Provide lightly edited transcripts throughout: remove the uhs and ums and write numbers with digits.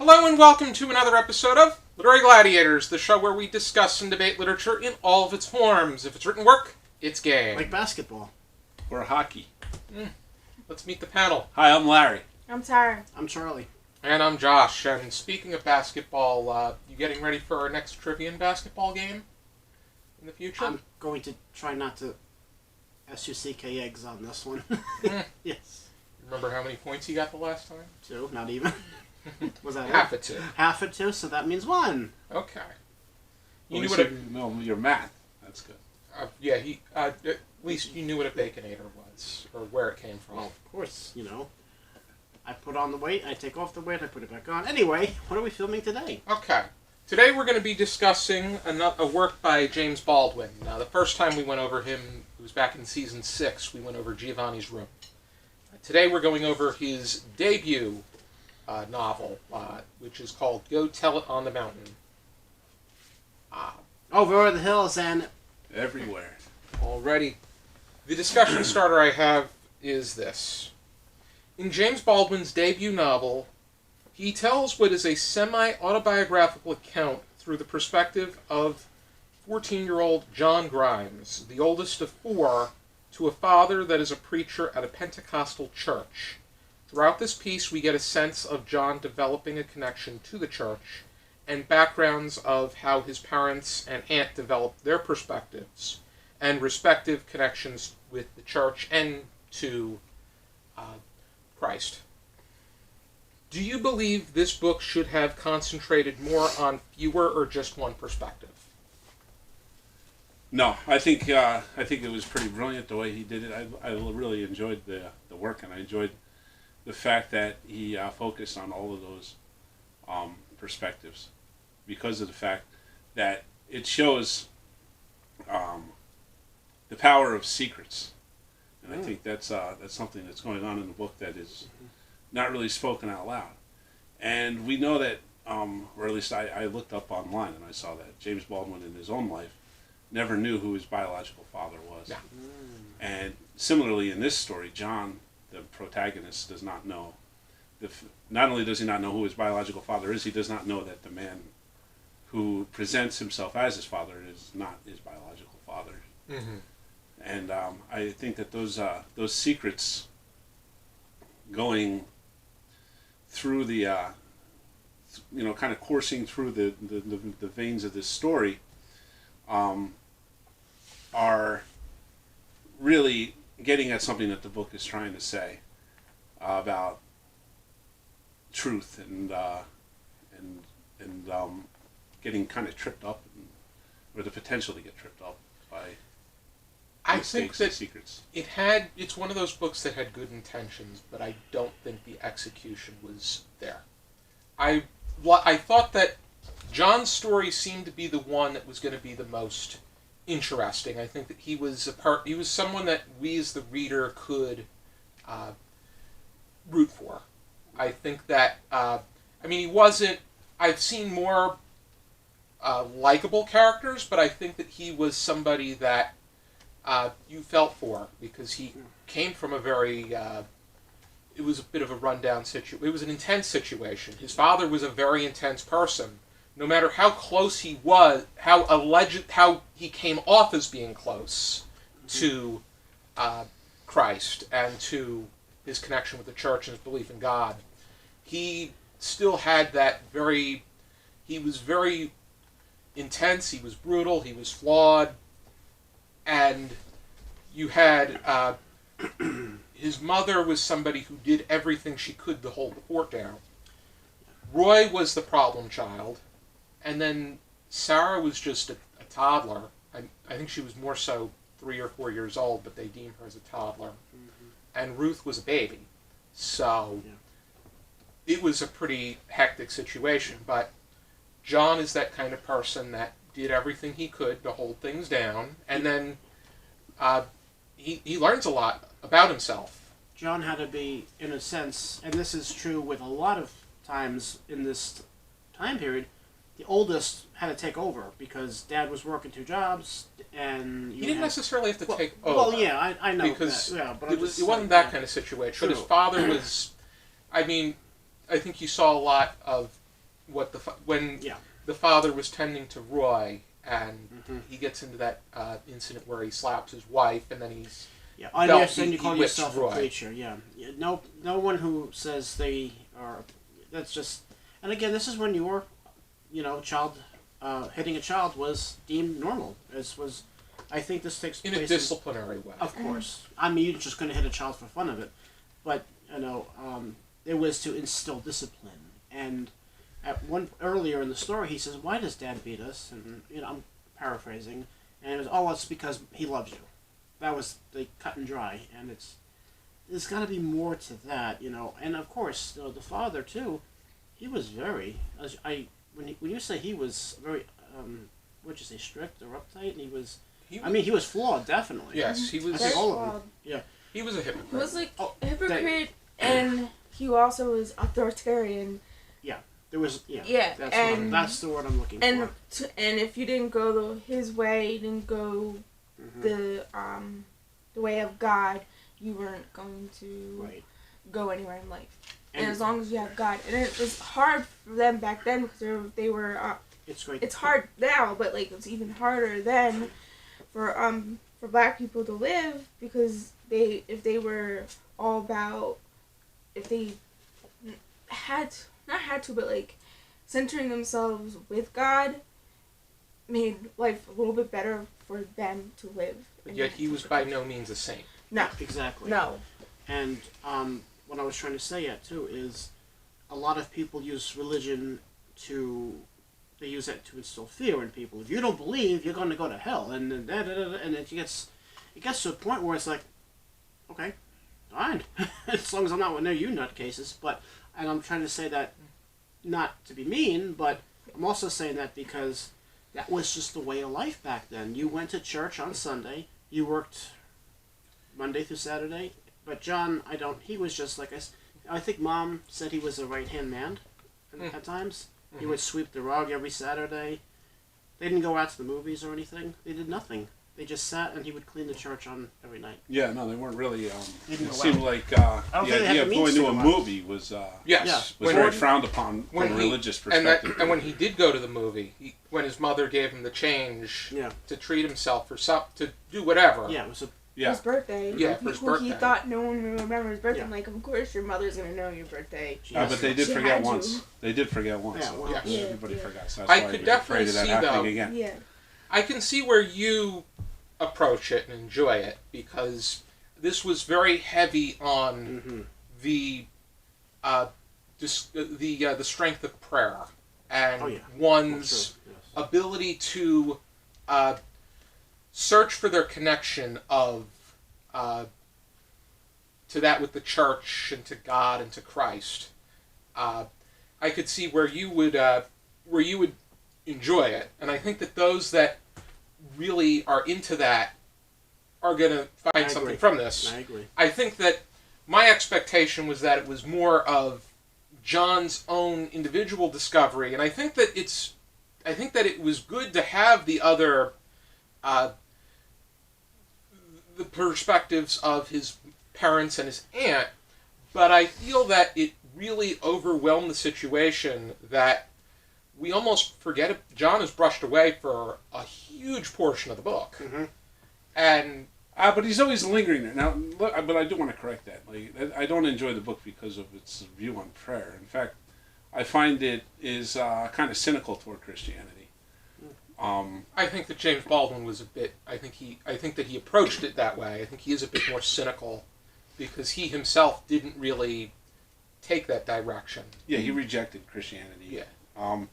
Hello and welcome to another episode of Literary Gladiators, the show where we discuss and debate literature in all of its forms. If it's written work, it's game. Like basketball. Or hockey. Let's meet the panel. Hi, I'm Larry. I'm Tara. I'm Charlie. And I'm Josh. And speaking of basketball, you getting ready for our next Trivian basketball game in the future? I'm going to try not to SUCK eggs on this one. Yes. Remember how many points you got the last time? 2, not even. Was that Half it? a 2. Half a 2, so that means 1. Okay. You Well, knew what a... No, your math. That's good. at least you knew what a Baconator was, or where it came from. Well, of course, I put on the weight, I take off the weight, I put it back on. Anyway, what are we filming today? Okay. Today we're going to be discussing a work by James Baldwin. Now, the first time we went over him, it was back in Season 6, we went over Giovanni's Room. Today we're going over his debut novel, which is called Go Tell It on the Mountain. Over the hills and... Everywhere. Already. The discussion starter I have is this. In James Baldwin's debut novel, he tells what is a semi-autobiographical account through the perspective of 14-year-old John Grimes, the oldest of 4, to a father that is a preacher at a Pentecostal church. Throughout this piece, we get a sense of John developing a connection to the church and backgrounds of how his parents and aunt developed their perspectives and respective connections with the church and to Christ. Do you believe this book should have concentrated more on fewer or just one perspective? No, I think it was pretty brilliant the way he did it. I really enjoyed the work, and I enjoyed the fact that he focused on all of those perspectives, because of the fact that it shows the power of secrets, and I think that's something that's going on in the book that is not really spoken out loud. And we know that, or at least I looked up online and I saw that James Baldwin in his own life never knew who his biological father was. Yeah. And similarly in this story, John, the protagonist, does not know. Not only does he not know who his biological father is, he does not know that the man who presents himself as his father is not his biological father. Mm-hmm. And I think that those secrets going through the, kind of coursing through the veins of this story, are really getting at something that the book is trying to say about truth and getting kind of tripped up, or the potential to get tripped up by mistakes and secrets. It's one of those books that had good intentions, but I don't think the execution was there. I thought that John's story seemed to be the one that was going to be the most interesting. I think that he was someone that we as the reader could root for. I think that he wasn't. I've seen more likable characters, but I think that he was somebody that you felt for, because he came from a very. It was a bit of a rundown situation. It was an intense situation. His father was a very intense person. No matter how close he was, how he came off as being close to Christ and to his connection with the church and his belief in God, he still had that he was very intense, he was brutal, he was flawed, and you had, his mother was somebody who did everything she could to hold the fort down. Roy was the problem child, and then Sarah was just a toddler. I think she was more so 3 or 4 years old, but they deemed her as a toddler. Mm-hmm. And Ruth was a baby. So it was a pretty hectic situation, but John is that kind of person that did everything he could to hold things down, and then he learns a lot about himself. John had to be, in a sense, and this is true with a lot of times in this time period, the oldest had to take over because Dad was working 2 jobs, and he didn't necessarily have to take over. Well, yeah, I know because that. Yeah, but it wasn't that kind of situation. True. But his father was. I think you saw a lot of when Yeah. the father was tending to Roy, and Mm-hmm. he gets into that incident where he slaps his wife, and then he's Yeah, I felt understand you he call whips yourself Roy. a preacher. Yeah. No, no one who says they are. That's just. And again, this is when your, child, hitting a child was deemed normal. As was, I think this takes in place a disciplinary way. Of course, I mean you're just going to hit a child for fun of it, but it was to instill discipline. And at one earlier in the story, he says, "Why does Dad beat us?" And I'm paraphrasing, and it was, "Oh, it's because he loves you." That was the cut and dry, and there's got to be more to that, And of course, the father too, he was very when you say he was very what'd you say, strict or uptight, and he was. He was flawed, definitely. Yes, he was. I think all of them. Yeah. He was a hypocrite. He was like a hypocrite, and he also was authoritarian. There was Yeah, that's the word I'm looking for. And if you didn't go his way, you didn't go the way of God, you weren't going to go anywhere in life. And as long as you have God, and it was hard for them back then because they were. It's great. It's hard now, but like it's even harder then for Black people to live because if they were all about if they had to, but like centering themselves with God made life a little bit better for them to live. But yet he was by no means a saint. No. Exactly. No. And what I was trying to say yet too is a lot of people use religion they use that to instill fear in people. If you don't believe, you're going to go to hell, and and it gets to a point where it's like, okay, fine, as long as I'm not one of you nutcases. And I'm trying to say that not to be mean, but I'm also saying that because that was just the way of life back then. You went to church on Sunday, you worked Monday through Saturday, but John, he was just like I think Mom said he was a right-hand man at times. He would sweep the rug every Saturday. They didn't go out to the movies or anything. They did nothing. They just sat and he would clean the church on every night. Yeah, no, they weren't really. didn't It go seemed out. like the don't think they had idea the of means going to to a go out. movie was Yes. was very frowned upon when from a he- religious And perspective. when he did go to the movie, when his mother gave him the change to treat himself for to do whatever. Yeah, it was His birthday. Yeah, for his birthday. He thought no one would remember his birthday. Yeah. I'm like, of course your mother's gonna know your birthday. But they did She forget had once. you. They did forget once. Yeah, so well, Yeah. everybody Yeah. forgot. So that's I why could we're definitely afraid of that see, happening though- again. Yeah. I can see where you approach it and enjoy it because this was very heavy on the the strength of prayer and one's ability to search for their connection of to that with the church and to God and to Christ. I could see where you would enjoy it, and I think that those that really are into that are going to find something from this. I agree. I think that my expectation was that it was more of John's own individual discovery, and I think that it was good to have the other the perspectives of his parents and his aunt, but I feel that it really overwhelmed the situation that we almost forget it. John is brushed away for a huge portion of the book, and but he's always lingering there. Now, look, but I do want to correct that. Like, I don't enjoy the book because of its view on prayer. In fact, I find it is kind of cynical toward Christianity. I think that James Baldwin was a bit. I think that he approached it that way. I think he is a bit more cynical because he himself didn't really take that direction. Yeah, he rejected Christianity. Yeah.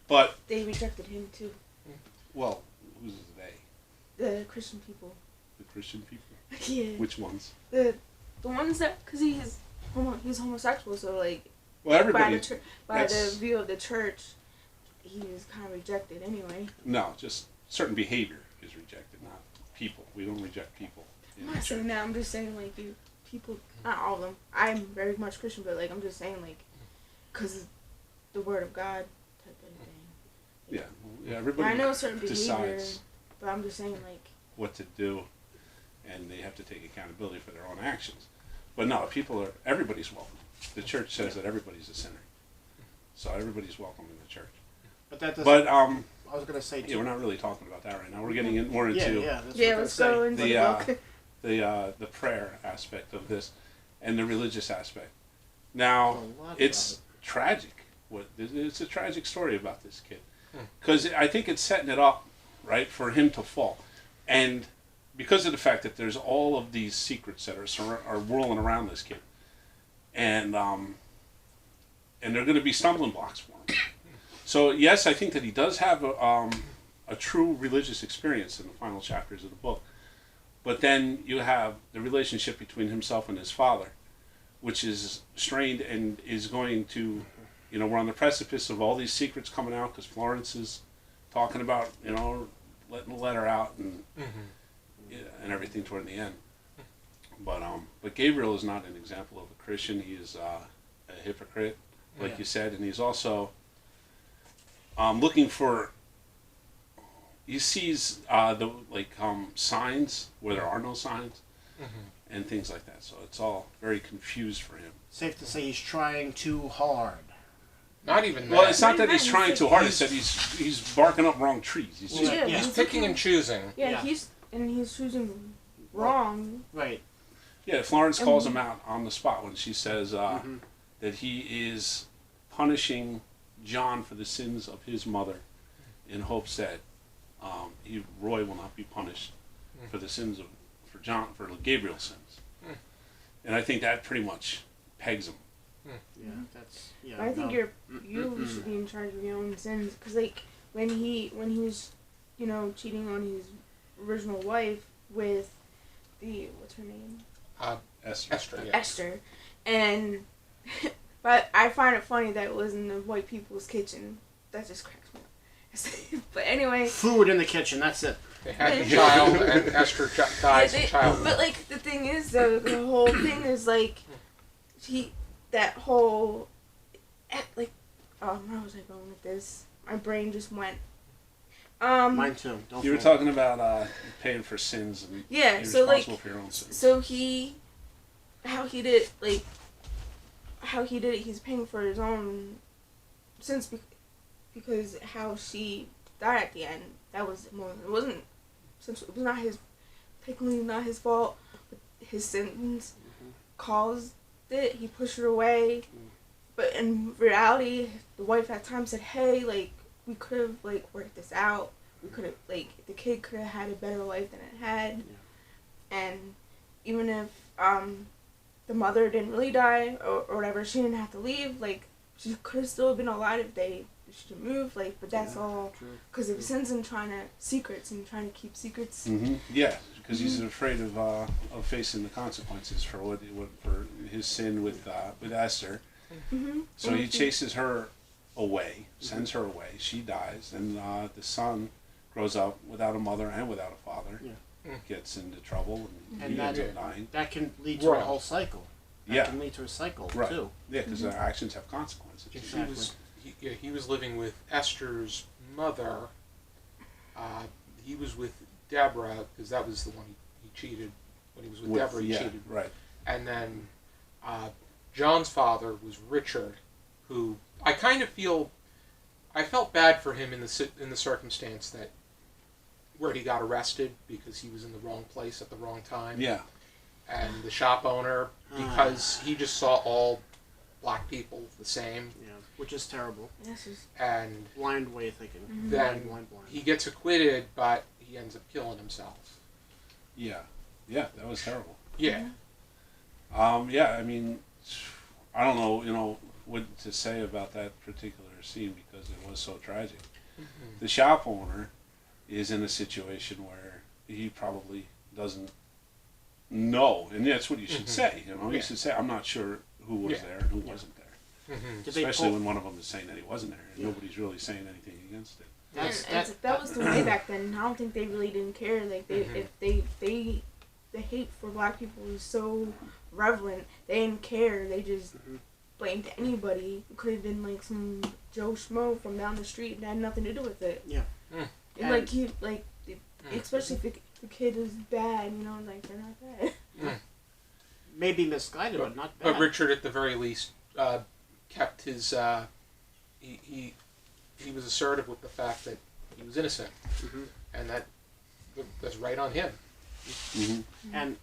But They rejected him too. well, who's they? The Christian people. The Christian people. Yeah. Which ones? The ones that because he's homosexual, so like Well, everybody. by the view of the church, he was kind of rejected anyway. No, just certain behavior is rejected, not people. We don't reject people. I'm not saying that. I'm just saying like people, not all of them. I'm very much Christian, but like I'm just saying like, because the word of God type of thing. Yeah, everybody I know certain behavior, decides but I'm just saying like. what to do, and they have to take accountability for their own actions. But no, everybody's welcome. The church says that everybody's a sinner. So everybody's welcome in the church. But that doesn't. But I was gonna say. yeah, we're not really talking about that right now. We're getting more into That's what I was let's gonna go say. into the book. the prayer aspect of this, and the religious aspect. Now it's tragic. It's a tragic story about this kid, because I think it's setting it up right for him to fall, and because of the fact that there's all of these secrets that are whirling around this kid, and they're going to be stumbling blocks for him. So yes, I think that he does have a true religious experience in the final chapters of the book, but then you have the relationship between himself and his father, which is strained and is going to, we're on the precipice of all these secrets coming out because Florence is talking about, letting the letter out and and everything toward the end. But Gabriel is not an example of a Christian. He is a hypocrite, like you said, and he's also looking for. He sees signs where there are no signs, and things like that. So it's all very confused for him. Safe to say he's trying too hard. Not even that. Well, it's not that he's trying too hard. It's that he's barking up wrong trees. He's just he's picking and choosing. Yeah, he's choosing wrong. Right. Yeah, Florence calls him out on the spot when she says that he is punishing John for the sins of his mother, in hopes that Roy will not be punished for the sins for Gabriel's sins. And I think that pretty much pegs him. Yeah, that's I think you should be in charge of your own sins, because when he was cheating on his original wife with what's her name? Esther. Yeah. Esther, and but I find it funny that it was in the white people's kitchen. That just cracks me up. But anyway, food in the kitchen. That's it. They had the child, and Esther dies in childbirth. But the thing is, though, the whole thing is that whole where was I going with this? My brain just went. Mine too. You were talking about paying for sins and being responsible for your own sins. So how he did it. He's paying for his own sins because how she died at the end. That was it wasn't. Since it was not technically not his fault. But his sins caused it. He pushed her away. But in reality, the wife at times said, "Hey, we could have worked this out. We could have the kid could have had a better life than it had." Yeah. And even if the mother didn't really die or whatever, she didn't have to leave. She could have still been alive if she moved. But that's all because of sins and trying to keep secrets. Mm-hmm. Yeah, because he's afraid of facing the consequences for for his sin with Esther. Mm-hmm. So he chases her away, sends her away. She dies, and the son grows up without a mother and without a father. Yeah. Gets into trouble, and he ends up dying. That can lead to a whole cycle. That can lead to a cycle too. Yeah, because their actions have consequences. Exactly. He was living with Esther's mother. He was with Deborah because that was the one he cheated. When he was with Deborah, he cheated. Right. And then John's father was Richard, who I felt bad for him in the circumstance that where he got arrested because he was in the wrong place at the wrong time. Yeah. And the shop owner, because he just saw all black people the same. Yeah, which is terrible. And blind way of thinking. Then blind. He gets acquitted, but he ends up killing himself. Yeah. Yeah, that was terrible. Yeah. Yeah, I mean, I don't know, what to say about that particular scene because it was so tragic. Mm-hmm. The shop owner is in a situation where he probably doesn't know, and that's what you should say. You should say, "I'm not sure who was there and who wasn't there," especially when one of them is saying that he wasn't there, and nobody's really saying anything against it. That was the way back then. I don't think they really didn't care. If the hate for black people was so prevalent, they didn't care. They just blamed anybody. It could have been some Joe Schmo from down the street and had nothing to do with it. Yeah. And especially if the kid is bad, they're not bad. Maybe misguided, but not bad. But Richard, at the very least, kept his he was assertive with the fact that he was innocent, and that's right on him. Mm-hmm. And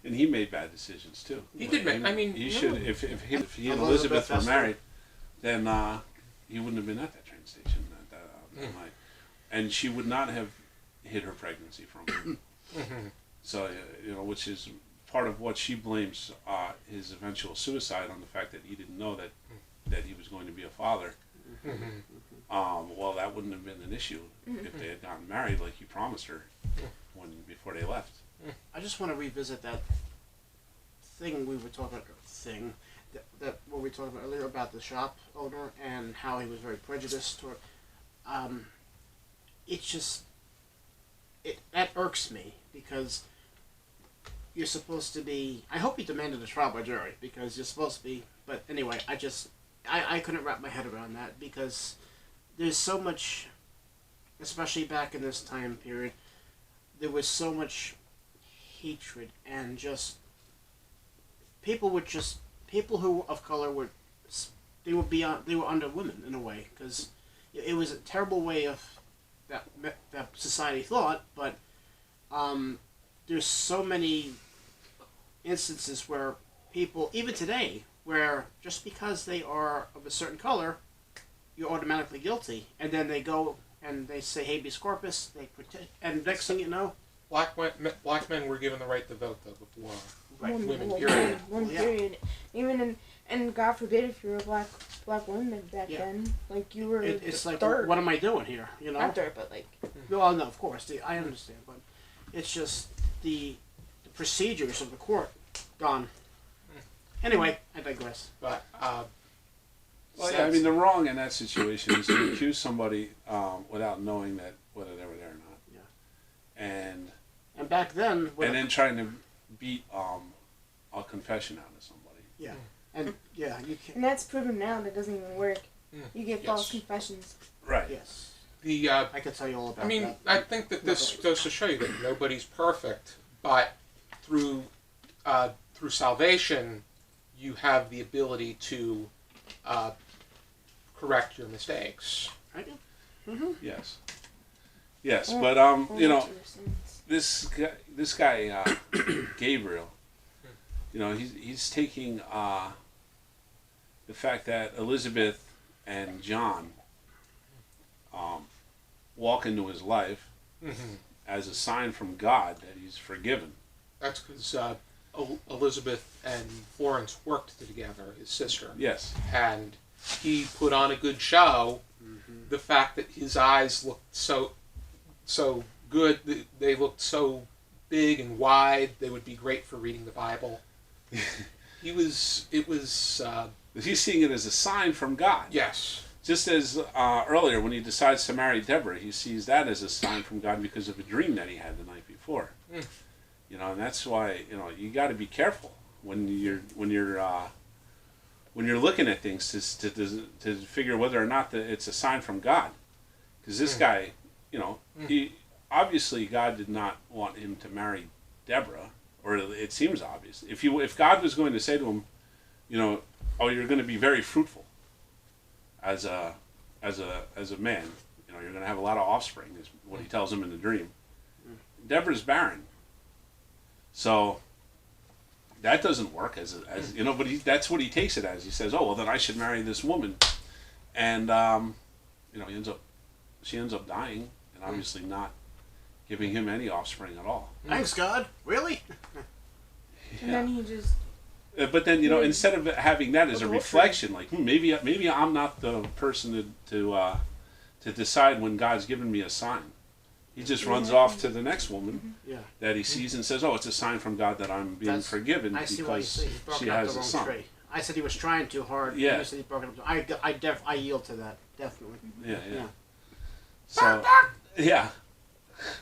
and he made bad decisions too. He did make. I mean, he should. If he and Elizabeth were married, then he wouldn't have been at that train station that night, and she would not have hid her pregnancy from him. So which is part of what she blames his eventual suicide on, the fact that he didn't know that he was going to be a father. Well, that wouldn't have been an issue if they had gotten married like he promised her before they left. I just want to revisit that thing we were talking about. That what we talked about earlier about the shop owner and how he was very prejudiced toward. That irks me, because you're supposed to be. I hope he demanded a trial by jury, because you're supposed to be. But anyway, I couldn't wrap my head around that, because there's so much, especially back in this time period, there was so much hatred, and just people who of color they were under women in a way, because it was a terrible way of that society thought. But there's so many instances where people, even today, where just because they are of a certain color, you're automatically guilty, and then they go and they say habeas corpus, they protect, and next thing you know, black men were given the right to vote though before women. One period. Even and God forbid if you were a black woman back then, like you were. It's like, third. what am I doing here? Not third, but like. Well, no, of course, I understand, but it's just the procedures of the court gone. Anyway, I digress. But well, yeah, I mean, the wrong in that situation is to accuse somebody without knowing whether they were there or not. Yeah. And back then, then trying to beat a confession out of somebody. Yeah. And yeah, you can't. And that's proven now that doesn't even work. You get false confessions. Right. Yes. I could tell you all about that. I mean, I think that this goes to show you that nobody's perfect, but through salvation, you have the ability to correct your mistakes. I do. Mm-hmm. Yes. Yes, but this guy Gabriel, he's taking the fact that Elizabeth and John walk into his life as a sign from God that he's forgiven. That's because Elizabeth and Florence worked together, his sister. Yes. And he put on a good show. The fact that his eyes looked so good, they looked so big and wide, they would be great for reading the Bible. He's seeing it as a sign from God. Yes. Just as earlier, when he decides to marry Deborah, he sees that as a sign from God because of a dream that he had the night before. And that's why you got to be careful when you're looking at things to figure whether or not it's a sign from God, because this guy, he obviously God did not want him to marry Deborah, or it seems obvious. If God was going to say to him, oh, you're going to be very fruitful as a man, you're going to have a lot of offspring, is what he tells him in the dream. Deborah's barren. So that doesn't work but that's what he takes it as. He says, oh, well, then I should marry this woman. And, she ends up dying and obviously not giving him any offspring at all. Thanks, God. Really? And then he just... But then, instead of having that as a reflection, like, maybe I'm not the person to decide when God's given me a sign. He just runs off to the next woman that he sees and says, oh, it's a sign from God that I'm being forgiven because she has a son. Tree. I said he was trying too hard. Yeah. You said he broke it up. I yield to that, definitely. Yeah. So, yeah.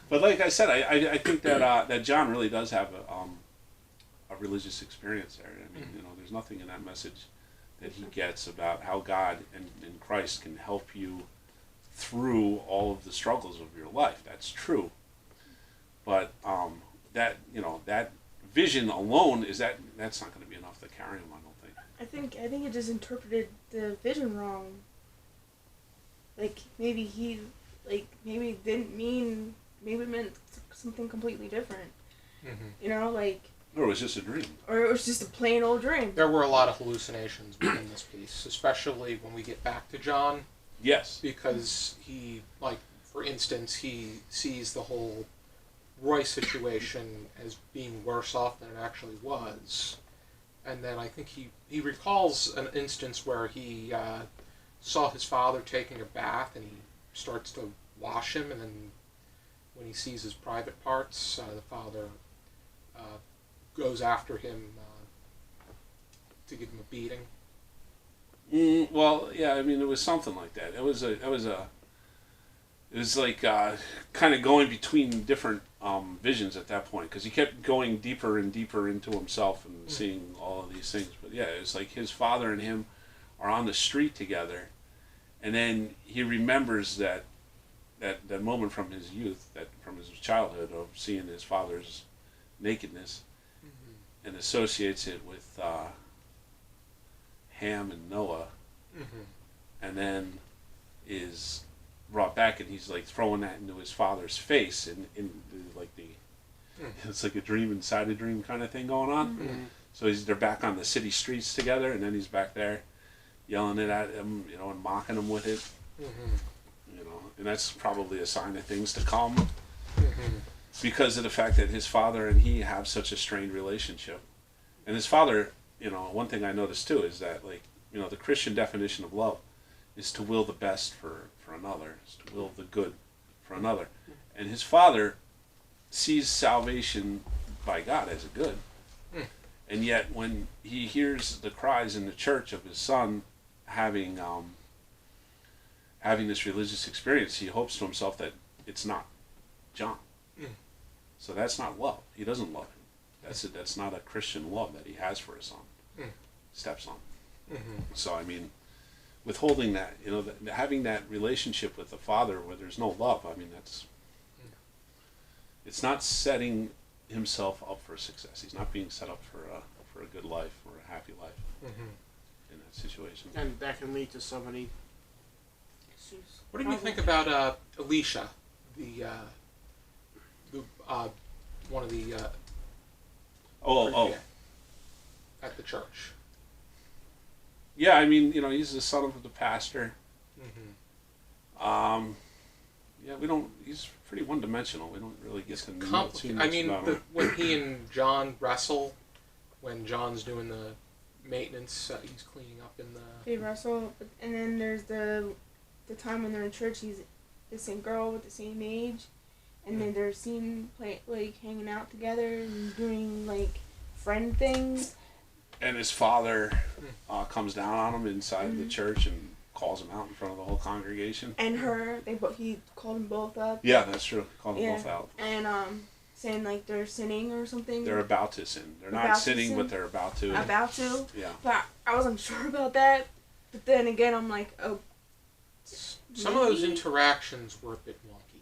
But like I said, I think that John really does have a religious experience there. I mean, there's nothing in that message that he gets about how God and Christ can help you through all of the struggles of your life. That's true. But that vision alone that's not going to be enough to carry him, I don't think. I think it just interpreted the vision wrong. Like maybe maybe it didn't mean, maybe it meant something completely different. You know, like. Or it was just a dream. Or it was just a plain old dream. There were a lot of hallucinations within this piece, especially when we get back to John. Yes. Because he, like, for instance, he sees the whole Roy situation as being worse off than it actually was. And then I think he recalls an instance where he saw his father taking a bath and he starts to wash him, and then when he sees his private parts, the father goes after him to give him a beating. Well, yeah, I mean, it was something like that. It was like kind of going between different visions at that point, because he kept going deeper and deeper into himself and seeing all of these things. But yeah, it's like his father and him are on the street together, and then he remembers that moment from his youth, from his childhood, of seeing his father's nakedness, and associates it with Ham and Noah, and then is brought back, and he's like throwing that into his father's face, and in like it's like a dream inside a dream kind of thing going on. So they're back on the city streets together, and then he's back there yelling it at him, you know, and mocking him with it, you know, and that's probably a sign of things to come, because of the fact that his father and he have such a strained relationship. And his father, you know, one thing I noticed too is that, like, you know, the Christian definition of love is to will the best for another, is to will the good for another. And his father sees salvation by God as a good. And yet when he hears the cries in the church of his son having this religious experience, he hopes to himself that it's not John. So that's not love. He doesn't love him. That's not a Christian love that he has for his son, stepson. So I mean, withholding that, you know, having that relationship with the father where there's no love, I mean, it's not setting himself up for success. He's not being set up for a good life or a happy life in that situation. And that can lead to so many issues. What did you think about Alicia, the one of the at the church? Yeah, I mean, you know, he's the son of the pastor. Yeah, he's pretty one-dimensional. We don't really get to know too much about him. When he and John wrestle, when John's doing the maintenance, he's cleaning up in the... They wrestle, and then there's the time when they're in church, he's the same girl with the same age, and then they're seen hanging out together and doing, like, friend things. And his father comes down on him inside the church and calls him out in front of the whole congregation. And he called them both up. Yeah, that's true. Called them both out. And saying like they're sinning or something. They're about to sin. They're not sinning, but they're about to. About to. Yeah. But I wasn't sure about that. But then again, I'm like, oh. Some of those interactions were a bit wonky,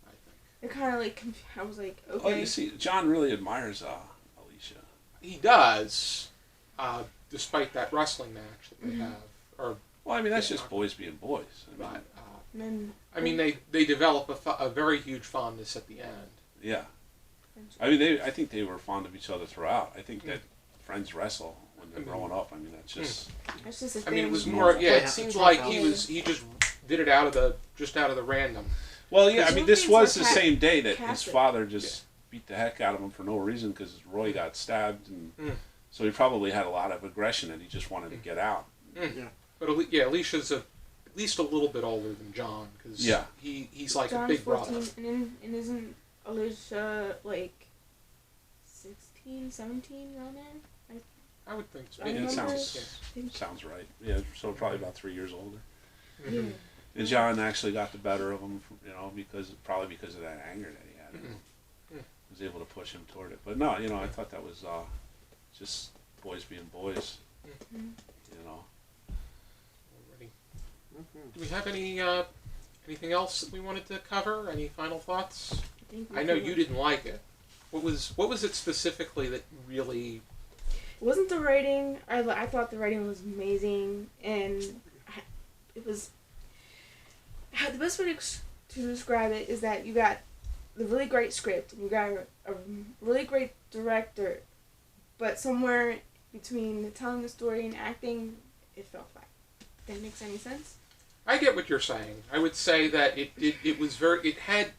I think. They're kind of like, I was like, okay. Oh, you see, John really admires Alicia. He does, despite that wrestling match that they have. Well, I mean, that's just boys being boys. I mean, they develop a very huge fondness at the end. Yeah. I mean, I think they were fond of each other throughout. I think that friends wrestle when they're growing up. I mean, that's just... That's just a thing. I mean, it was more... Yeah, it seemed like he just did it out of the random. Well, yeah, I mean, this was the same day that his father just beat the heck out of him for no reason because Roy got stabbed, and so he probably had a lot of aggression and he just wanted to get out. Yeah. But Alicia's at least a little bit older than John, because he's like John's a big 14, brother. And isn't Alicia like 16, 17 around there? I would think so. It sounds right. Yeah, so probably about 3 years older. Yeah. And John actually got the better of him, you know, probably because of that anger that he had. Was able to push him toward it. But no, you know, I thought that was just boys being boys. You know. Do we have anything else that we wanted to cover? Any final thoughts? I know you didn't like it. What was it specifically that really wasn't the writing. I thought the writing was amazing, and it was. The best way to describe it is that you got the really great script, and you got a really great director, but somewhere between telling the story and acting, it fell flat. That makes any sense? I get what you're saying. I would say that it was very. It had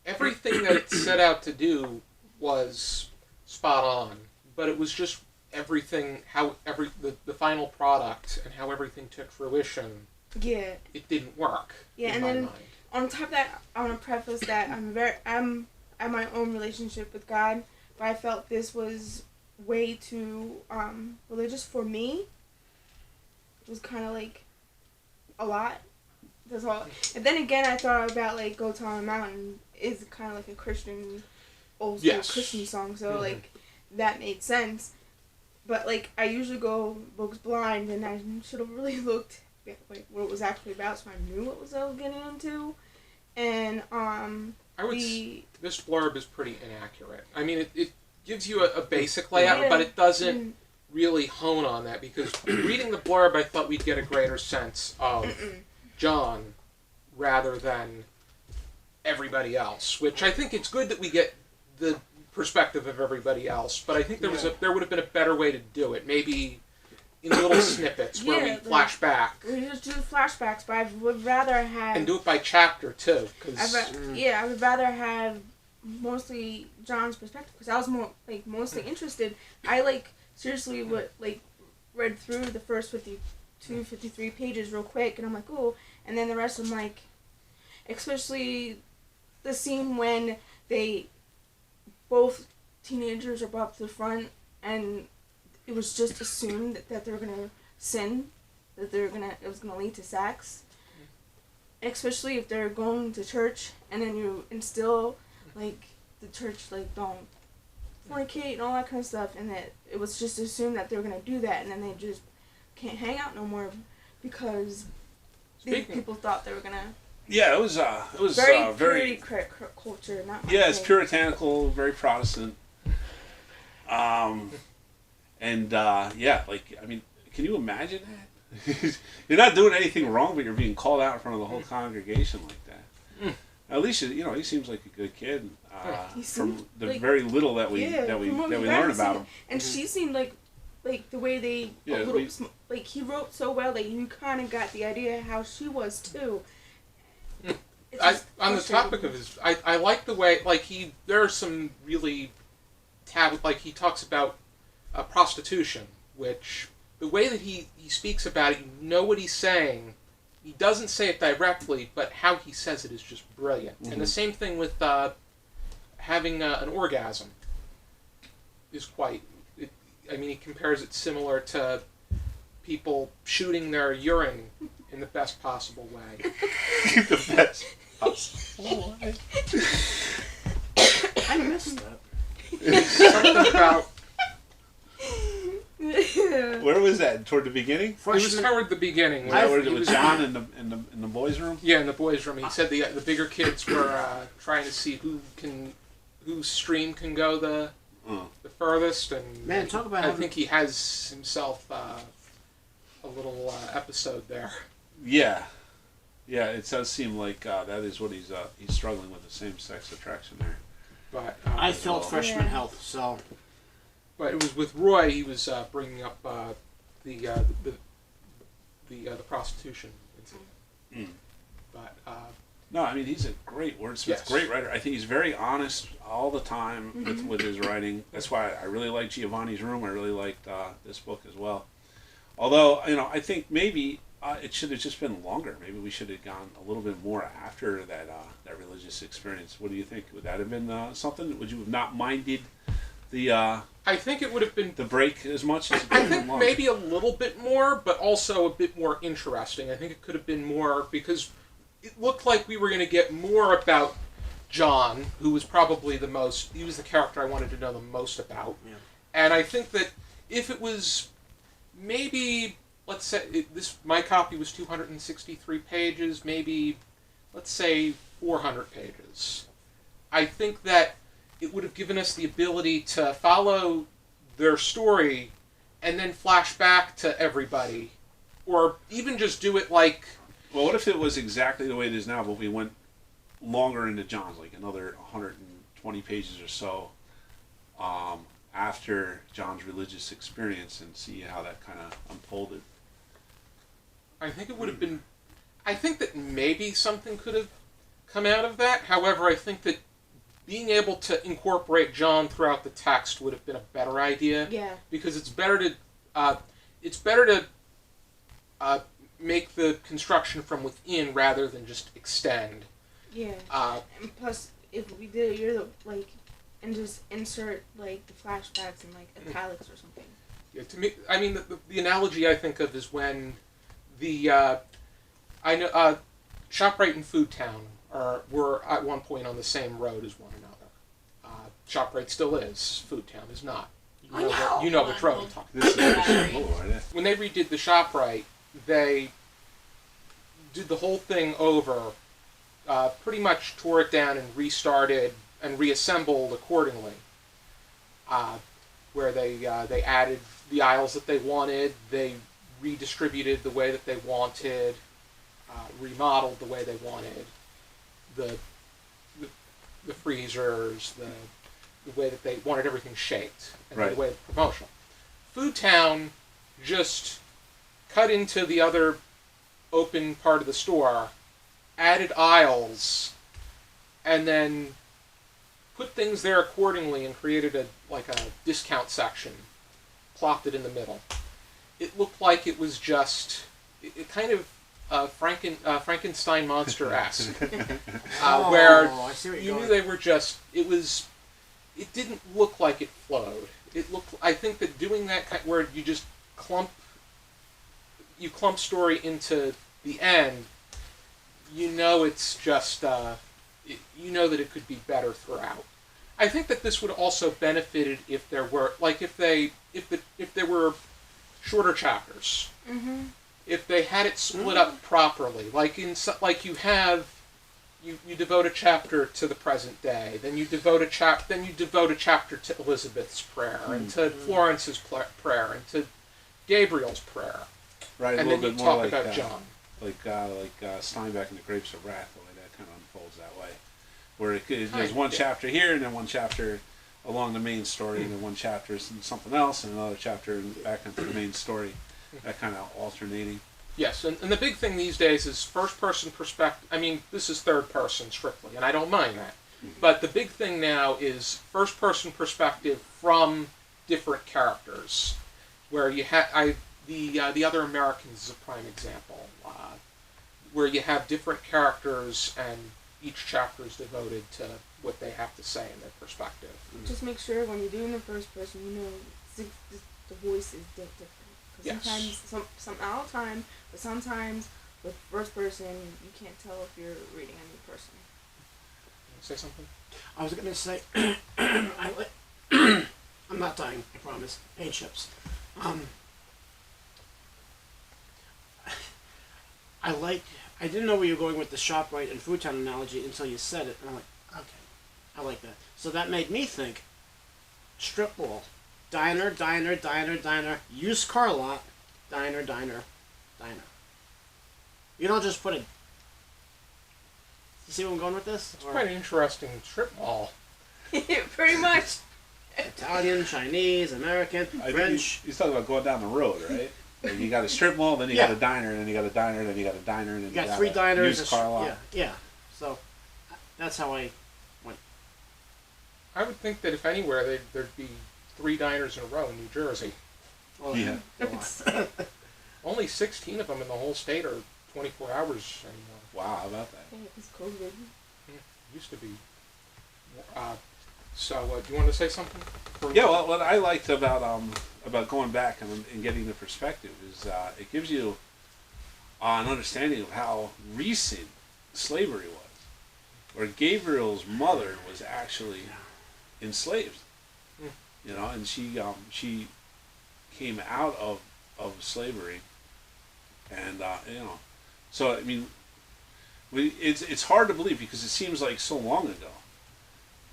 everything that it set out to do was spot on, but it was just everything the final product and how everything took fruition. Yeah. It didn't work. Yeah, in and my then mind. on top of that, I want to preface that I'm I have my own relationship with God, but I felt this was way too religious for me. It was kind of like a lot. That's all. And then again, I thought about like "Go Tall on a Mountain" is kind of like a Christian, old school Christian song, so like that made sense. But like I usually go books blind, and I should have really looked like what it was actually about, so I knew what I was getting into. And this blurb is pretty inaccurate. I mean, it gives you a basic layout, but it doesn't really hone on that, because reading the blurb, I thought we'd get a greater sense of John rather than everybody else, which I think it's good that we get the perspective of everybody else, but I think there would have been a better way to do it. Maybe in little snippets where we flash back. We just do flashbacks, but I would rather have... And do it by chapter, too. I would rather have mostly John's perspective, because I was mostly interested. I, seriously read through the first 52, 53 pages real quick, and I'm like, ooh, and then the rest I'm like, especially the scene when both teenagers are brought to the front, and it was just assumed that they're gonna sin, that it was gonna lead to sex. Especially if they're going to church, and then you instill the church don't fornicate and all that kind of stuff, and that it was just assumed that they were gonna do that, and then they just can't hang out no more because these people thought they were gonna. Yeah, it was very culture, not. It's puritanical, very Protestant. I mean, can you imagine that? You're not doing anything wrong, but you're being called out in front of the whole congregation like that. At least he seems like a good kid from the very little that we learn about him. And she seemed like the way they he wrote so well that you kind of got the idea how she was too. On the topic of his, I like the way there are some really he talks about prostitution, which the way that he speaks about it, you know what he's saying. He doesn't say it directly, but how he says it is just brilliant. And the same thing with having an orgasm is quite. He compares it similar to people shooting their urine in the best possible way. The best possible way. I missed that. Something about. Where was that? Toward the beginning? It was toward the beginning. Where it was John in the boys' room? Yeah, in the boys' room. He said the bigger kids were trying to see whose stream can go the furthest, and man, talk about. I think he has himself a little episode there. Yeah, it does seem like that is what he's struggling with, the same-sex attraction there. But I felt freshman health, so. But it was with Roy. He was bringing up the prostitution incident. But no, I mean he's a great wordsmith, great writer. I think he's very honest all the time with his writing. That's why I really liked Giovanni's Room. I really liked this book as well. Although I think maybe it should have just been longer. Maybe we should have gone a little bit more after that religious experience. What do you think? Would that have been something? Would you have not minded the? I think it would have been the break as much as it I think maybe a little bit more, but also a bit more interesting. I think it could have been more, because it looked like we were going to get more about John, who was probably he was the character I wanted to know the most about. Yeah. And I think that if it was maybe, let's say, my copy was 263 pages, maybe, let's say, 400 pages. I think that it would have given us the ability to follow their story and then flash back to everybody, or even just do it like. Well, what if it was exactly the way it is now, but we went longer into John's, like another 120 pages or so, after John's religious experience, and see how that kind of unfolded? I think it would have been. I think that maybe something could have come out of that. However, I think that being able to incorporate John throughout the text would have been a better idea. Yeah. Because it's better to make the construction from within rather than just extend. Yeah. And plus, if we did and just insert like the flashbacks in like italics or something. Yeah, to me, I mean, the analogy I think of is when ShopRite and Food Town were at one point on the same road as one another. ShopRite still is. Food Town is not. You know which road I'm talking about. This is very cool, right? When they redid the ShopRite, they did the whole thing over, pretty much tore it down and restarted and reassembled accordingly. Where they added the aisles that they wanted, they redistributed the way that they wanted, remodeled the way they wanted, the freezers, the way that they wanted everything shaped, and right. the way promotional. Food Town just cut into the other open part of the store, added aisles, and then put things there accordingly and created a discount section, plopped it in the middle. It looked like it was just it kind of Frankenstein monster-esque, where you knew they were just. It didn't look like it flowed. It looked. I think that doing that where you just clump story into the end, you know it's just. You know that it could be better throughout. I think that this would also benefited if there were if there were shorter chapters. Mm-hmm. If they had it split up properly, you devote a chapter to the present day, then you devote a chapter to Elizabeth's prayer, and to Florence's prayer, and to Gabriel's prayer, right? And then you talk about John, like Steinbeck and the Grapes of Wrath, the way that kind of unfolds that way, where there's one chapter here, and then one chapter along the main story, and then one chapter is something else, and another chapter back into the main story. That kind of alternating. Yes, and the big thing these days is first-person perspective. I mean, this is third-person strictly, and I don't mind that. Mm-hmm. But the big thing now is first-person perspective from different characters, where you have the Other Americans is a prime example, where you have different characters and each chapter is devoted to what they have to say in their perspective. Just make sure when you're doing the first person, you know the voice is different. Sometimes, some all the time, but sometimes with first person, you can't tell if you're reading a new person. Say something? I was gonna say, I'm not dying, I promise. Paint chips. I didn't know where you were going with the ShopRite and Food Town analogy until you said it, and I'm like, okay, I like that. So that made me think, strip mall. Diner, diner, diner, diner, used car lot, diner, diner, diner. You don't just put a... You see where I'm going with this? It's quite an interesting strip mall. Pretty much. Italian, Chinese, American, French. He's talking about going down the road, right? Like you got a strip mall, then you got a diner, and then you got a diner, then you got a diner, and then you got 3 diners. Used car lot. Yeah. So that's how I went. I would think that if anywhere, there'd be 3 diners in a row in New Jersey. Well, yeah. Only 16 of them in the whole state are 24 hours anymore. Wow, how about that? Yeah, it's COVID. Yeah, it used to be. So, do you want to say something? Yeah, well, what I liked about going back and getting the perspective is it gives you an understanding of how recent slavery was, where Gabriel's mother was actually enslaved. You know, and she came out of slavery, and so I mean, it's hard to believe because it seems like so long ago,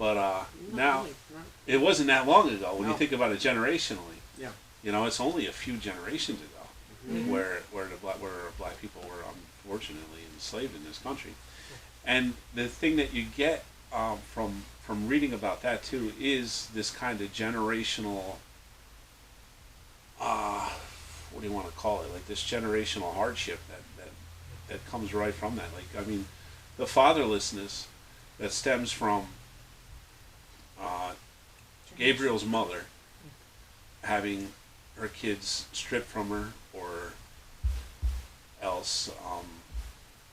But Not now, really, not- it wasn't that long ago when No. you think about it generationally. Yeah. You know, it's only a few generations ago Mhm. where black people were unfortunately enslaved in this country. And the thing that you get from reading about that too is this kind of generational, what do you want to call it? Like this generational hardship that comes right from that. Like, I mean, the fatherlessness that stems from Gabriel's mother having her kids stripped from her, or else,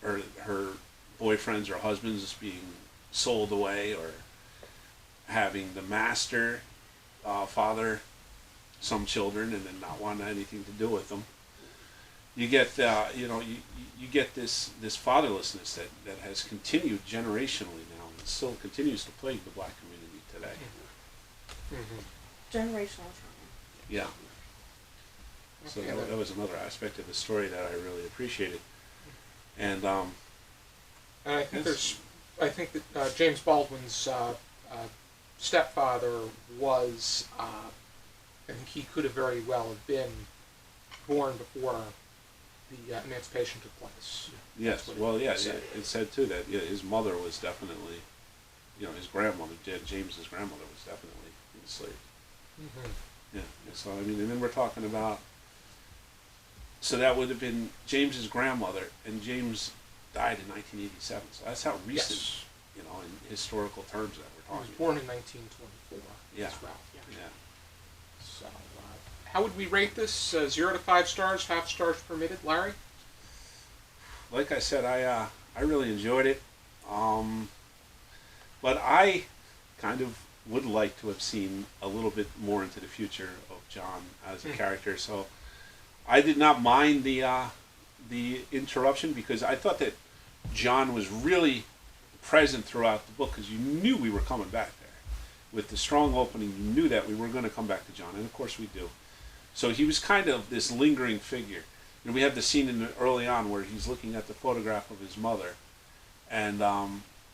or her boyfriends or husbands being sold away, or having the master father some children and then not want anything to do with them. You get you get this fatherlessness that has continued generationally now and still continues to plague the black community today. Mm-hmm. Generational trauma. Yeah. So Okay, that was another aspect of the story that I really appreciated. And And I think that James Baldwin's stepfather was, I think he could have very well have been born before the emancipation took place. yes, well, yeah, it said too that his mother was definitely, his grandmother, James's grandmother was definitely enslaved. Mm-hmm. Yeah, so I mean, and then we're talking about, so that would have been James's grandmother, and James died in 1987. So that's how recent, Yes. In historical terms that we're He was talking. born in 1924 Yeah. as well. Yeah. So, how would we rate this? 0 to 5 stars, half stars permitted, Larry? Like I said, I really enjoyed it, but I kind of would like to have seen a little bit more into the future of John as a character. So I did not mind the interruption, because I thought that John was really present throughout the book, because you knew we were coming back there. With the strong opening, you knew that we were going to come back to John, and of course we do. So he was kind of this lingering figure. And we have the scene early on where he's looking at the photograph of his mother, and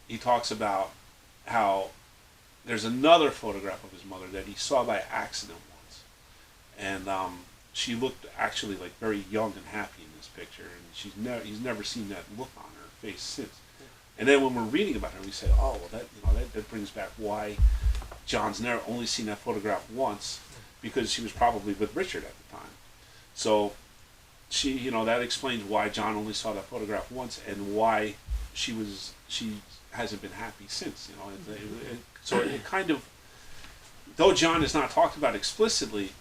he talks about how there's another photograph of his mother that he saw by accident once, and she looked actually like very young and happy in this picture, and he's never seen that look on her face since. And then when we're reading about her, we say, oh, well, that brings back why John's never only seen that photograph once, because she was probably with Richard at the time. So she, that explains why John only saw that photograph once, and why she hasn't been happy since. So it kind of, though John is not talked about explicitly,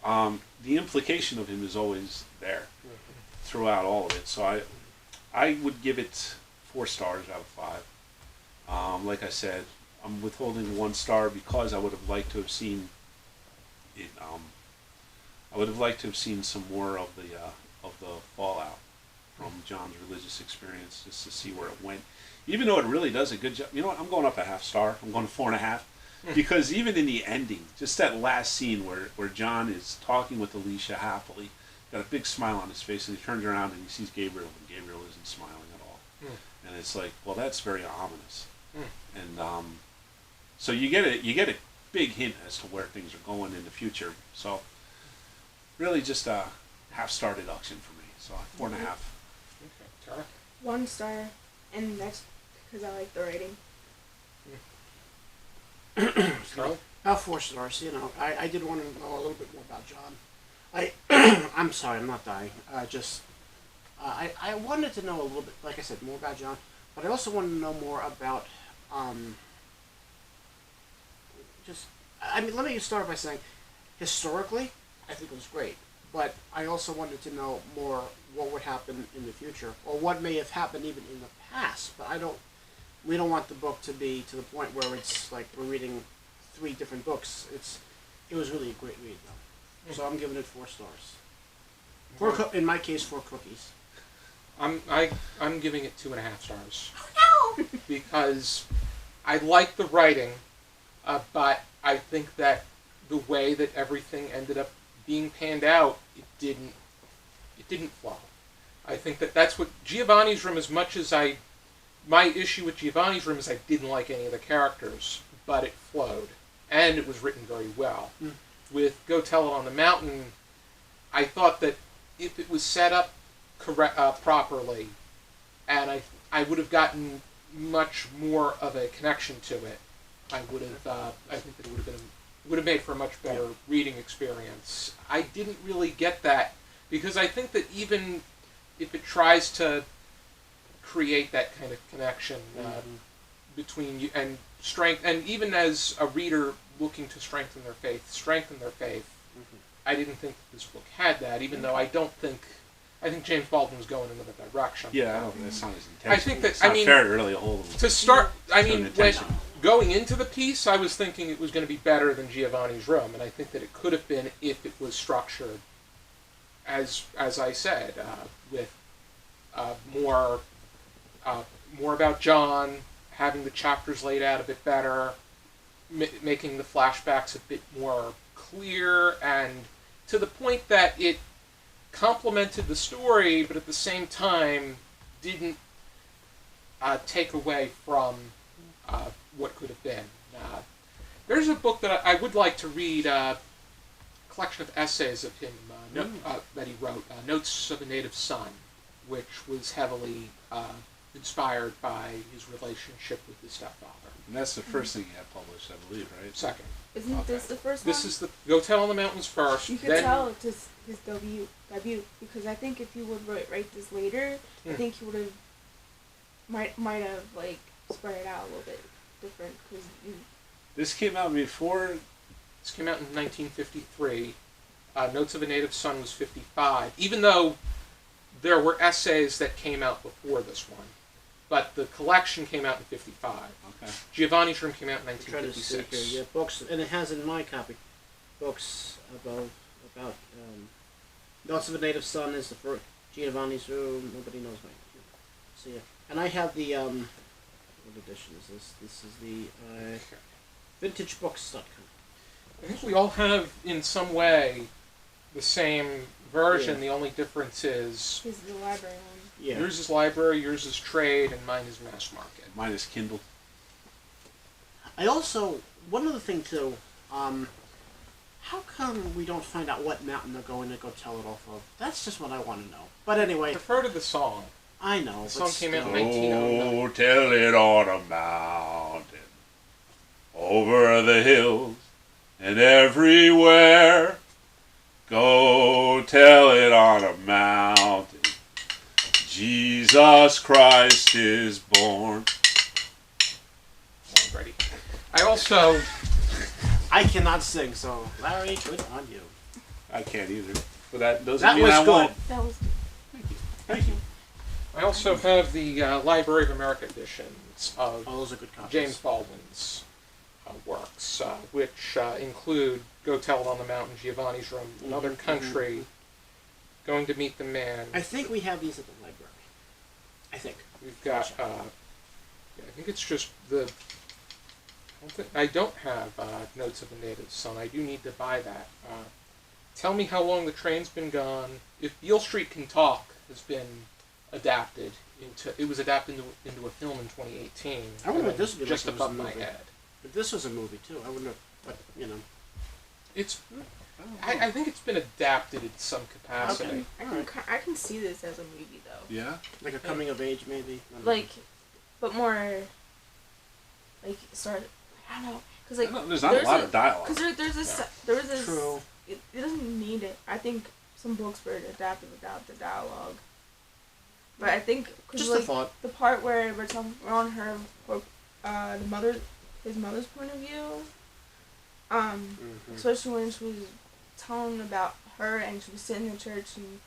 the implication of him is always there throughout all of it. So I would give it 4 stars out of 5. Like I said, I'm withholding 1 star because I would have liked to have seen it. I would have liked to have seen some more of the fallout from John's religious experience, just to see where it went. Even though it really does a good job. You know what? I'm going up a half star. I'm going to 4.5. Because even in the ending, just that last scene where John is talking with Alicia happily, got a big smile on his face, and he turns around and he sees Gabriel, and Gabriel isn't smiling at all. And it's like, well, that's very ominous. And so you get a big hint as to where things are going in the future. So really just a half star deduction for me. So 4.5. Okay, Tara? 1 star, and that's because I like the writing. Charlie? About 4 stars. I did want to know a little bit more about John. I'm sorry, I'm not dying. I wanted to know a little bit, like I said, more about John, but I also wanted to know more about, let me start by saying, historically, I think it was great, but I also wanted to know more what would happen in the future, or what may have happened even in the past, but we don't want the book to be to the point where it's like we're reading 3 different books. It was really a great read, though. So I'm giving it 4 stars. In my case, 4 cookies. I'm giving it 2.5 stars. Oh no! Because I like the writing, but I think that the way that everything ended up being panned out, it didn't flow. I think that's what Giovanni's Room, as much as I my issue with Giovanni's Room is I didn't like any of the characters, but it flowed, and it was written very well. Mm. With Go Tell It on the Mountain, I thought that if it was set up properly, and I would have gotten much more of a connection to it. I would have. I think that it would have made for a much better reading experience. I didn't really get that because I think that even if it tries to create that kind of connection between you and strength, and even as a reader looking to strengthen their faith, I didn't think that this book had that. Even though I think James Baldwin was going in another direction. Yeah, I don't think that's not his intention. I think that it's not fair to really hold to start. I to mean, an when intention. going into the piece, I was thinking it was going to be better than Giovanni's Room, and I think that it could have been if it was structured, as I said, with more about John, having the chapters laid out a bit better, making the flashbacks a bit more clear, and to the point that it complemented the story, but at the same time didn't take away from what could have been. There's a book that I would like to read, a collection of essays of him that he wrote, Notes of a Native Son, which was heavily inspired by his relationship with his stepfather. And that's the first thing he had published, I believe, right? Second. Isn't this the first one? This is the Go Tell on the Mountains first. You could tell it's his debut, because I think if he would write this later, I think he would have might have like spread it out a little bit different. Cause This came out before. This came out in 1953. Notes of a Native Son was 55. Even though there were essays that came out before this one, but the collection came out in 55. Okay. Giovanni's Room came out in I'm trying to see 1956. here. Yeah, books, and it has in my copy books about Notes of a Native Son is the first. Giovanni's Room. Nobody knows my. So yeah, and I have the what edition is this? This is the VintageBooks.com. I think we all have, in some way, the same version. Yeah. The only difference is is the library one. Yeah. yours is library, yours is trade, and mine is mass market. Mine is Kindle. I also one other thing too. How come we don't find out what mountain they're going to go tell it off of? That's just what I want to know. But I anyway, prefer to the song. I know. The song came out in still. 1909. Oh, tell it on a mountain, over the hills and everywhere. Go tell it on a mountain, Jesus Christ is born. Alrighty. I also... I cannot sing, so Larry, good on you. I can't either. But that doesn't That mean was I good. won't. That was Thank you. I also have the Library of America editions of Oh, those are good copies. James Baldwin's works, which include Go Tell It on the Mountain, Giovanni's Room, Another Country, Going to Meet the Man. I think we have these at the library. I think. We've got, I think it's just the... I don't have Notes of a Native Son. I do need to buy that. Tell Me How Long the Train's Been Gone. If Beale Street Can Talk has been adapted into... It was adapted into a film in 2018. I wonder what this would be just like if it was above a my movie. head. But this was a movie too. I wouldn't have, but you know. It's... I think it's been adapted in some capacity. Okay. I can see this as a movie though. Yeah? Like a coming of age, maybe. I don't know. Like, but more like I don't know, cause like There's not a lot of dialogue. Cause there was this. True. It doesn't need it. I think some books were adapted without the dialogue. But I think cause Just like a thought. the part where we're on his mother's point of view, especially when she was telling about her and she was sitting in church and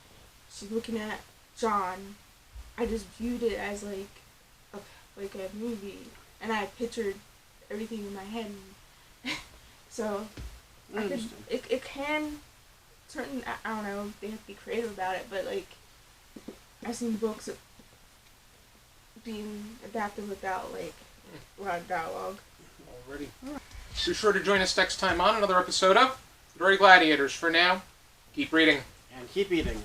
she's looking at John, I just viewed it as like a movie, and I pictured everything in my head. So I understand. it can certain, I don't know, they have to be creative about it, but like I've seen books being adapted without like a lot of dialogue. Already. Be sure to join us next time on another episode of Very Gladiators. For now, keep reading. And keep eating.